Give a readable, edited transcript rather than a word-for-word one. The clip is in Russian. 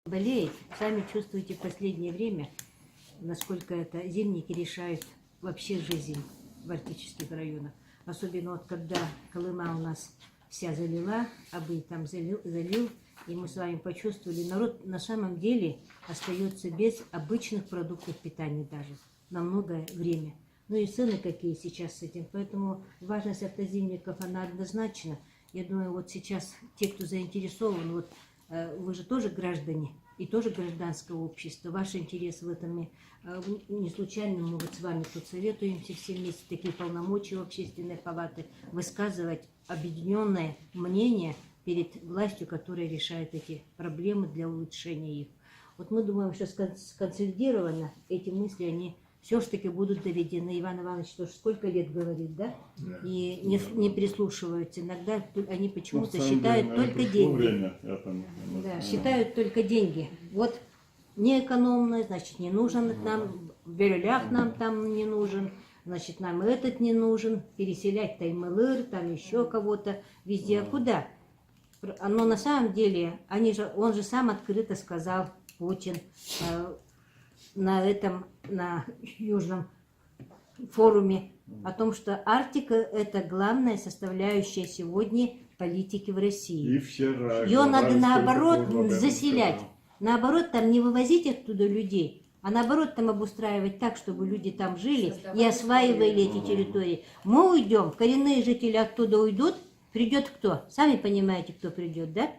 болеет. Сами чувствуете в последнее время, насколько это зимники решают вообще жизнь в арктических районах. Особенно вот когда Колыма у нас вся залила, Абый там залил, и мы с вами почувствовали, народ на самом деле остается без обычных продуктов питания даже на многое время. Ну и цены какие сейчас с этим. Поэтому важность автозимников, она однозначна. Я думаю, вот сейчас те, кто заинтересован, вот вы же тоже граждане и тоже гражданское общество. Ваш интерес в этом не случайно мы вот с вами тут советуемся все вместе, такие полномочия общественной палаты, высказывать объединенное мнение перед властью, которая решает эти проблемы для улучшения их. Вот мы думаем, что сконсолидированно эти мысли, они все-таки будут доведены. Иван Иванович тоже сколько лет говорит, да? Да. И не прислушиваются. Иногда они почему-то считают только деньги. Да, считают только деньги. Вот неэкономно, значит, не нужен нам, Берлях нам там не нужен, значит, нам этот не нужен, переселять Таймылыр, там еще кого-то везде. А куда? Но на самом деле, он же сам открыто сказал, Путин, на Южном форуме, о том, что Арктика – это главная составляющая сегодня политики в России. И вчера. Ее надо наоборот заселять. Наоборот, там не вывозить оттуда людей, а наоборот там обустраивать так, чтобы люди там жили и осваивали эти территории. Мы уйдем, коренные жители оттуда уйдут, придет кто? Сами понимаете, кто придет, да?